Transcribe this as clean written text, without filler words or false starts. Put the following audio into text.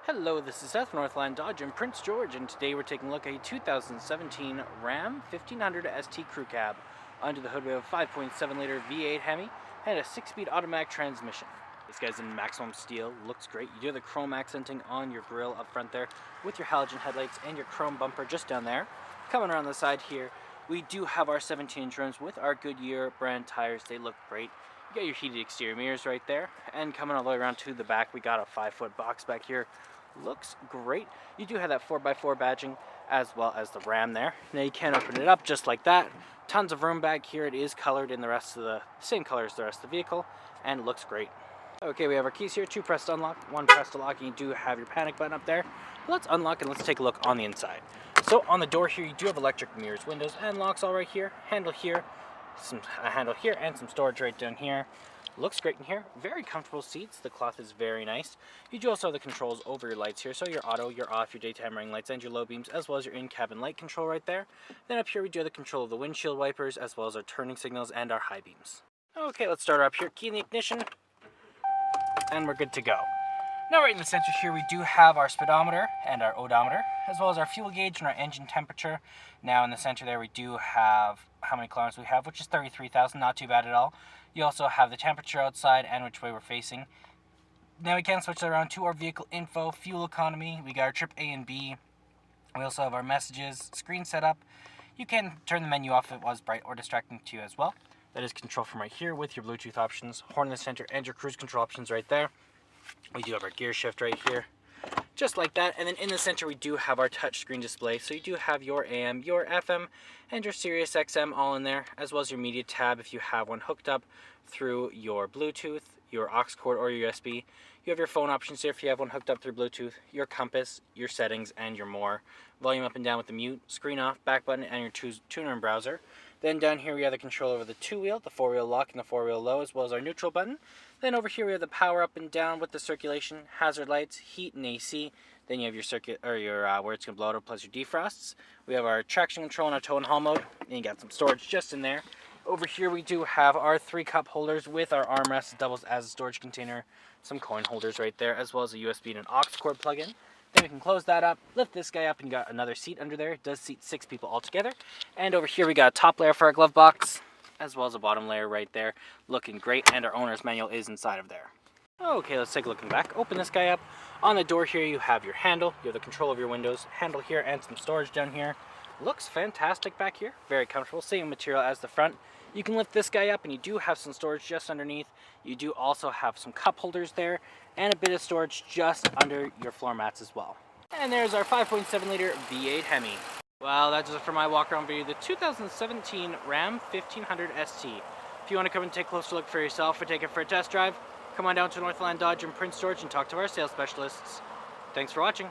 Hello, this is Seth, Northland Dodge in Prince George, and today we're taking a look at a 2017 Ram 1500 ST Crew Cab. Under the hood we have a 5.7 liter V8 Hemi and a 6-speed automatic transmission. This guy's in maximum steel, looks great. You do have the chrome accenting on your grille up front there with your halogen headlights and your chrome bumper just down there. Coming around the side here, we do have our 17-inch rims with our Goodyear brand tires. They look great. You got your heated exterior mirrors right there, and coming all the way around to the back, we got a 5-foot box back here. Looks great. You do have that 4x4 badging as well as the Ram there. Now you can open it up just like that. Tons of room back here. It is colored in the rest of the same color as the rest of the vehicle, and it looks great. Okay, we have our keys here, 2 pressed to unlock, 1 pressed to lock, and you do have your panic button up there. Let's unlock and let's take a look on the inside. So on the door here, you do have electric mirrors, windows, and locks all right here. Handle here, a handle here, and some storage right down here. Looks great in here. Very comfortable seats. The cloth is very nice. You do also have the controls over your lights here. So your auto, your off, your daytime running lights, and your low beams, as well as your in-cabin light control right there. Then up here we do have the control of the windshield wipers, as well as our turning signals and our high beams. Okay, let's start her up here. Key in the ignition. And we're good to go. Now right in the center here we do have our speedometer and our odometer, as well as our fuel gauge and our engine temperature. Now in the center there we do have how many kilometers we have, which is 33,000, not too bad at all. You also have the temperature outside and which way we're facing. Now we can switch that around to our vehicle info, fuel economy. We got our trip A and B. We also have our messages, screen setup. You can turn the menu off if it was bright or distracting to you as well. That is control from right here with your Bluetooth options, horn in the center, and your cruise control options right there. We do have our gear shift right here, just like that. And then in the center we do have our touchscreen display. So you do have your AM, your FM, and your Sirius XM all in there, as well as your media tab if you have one hooked up through your Bluetooth, your aux cord, or your USB. You have your phone options here if you have one hooked up through Bluetooth, your compass, your settings, and your more. Volume up and down with the mute, screen off, back button, and your tuner and browser. Then down here we have the control over the 2-wheel, the 4-wheel lock, and the 4-wheel low, as well as our neutral button. Then over here we have the power up and down with the circulation, hazard lights, heat, and AC. Then you have your where it's gonna blow out, plus your defrosts. We have our traction control and our tow and haul mode. And you got some storage just in there. Over here we do have our 3 cup holders with our armrest. It doubles as a storage container. Some coin holders right there, as well as a USB and an aux cord plug-in. Then we can close that up, lift this guy up, and you got another seat under there. It does seat 6 people altogether. And over here we got a top layer for our glove box, as well as a bottom layer right there. Looking great, and our owner's manual is inside of there. Okay, let's take a look in the back. Open this guy up. On the door here you have your handle, you have the control of your windows, handle here, and some storage down here. Looks fantastic back here, very comfortable, same material as the front. You can lift this guy up and you do have some storage just underneath. You do also have some cup holders there and a bit of storage just under your floor mats as well. And there's our 5.7 liter V8 Hemi. Well, that's it for my walk around video, the 2017 Ram 1500 ST. If you want to come and take a closer look for yourself or take it for a test drive, come on down to Northland Dodge in Prince George and talk to our sales specialists. Thanks for watching.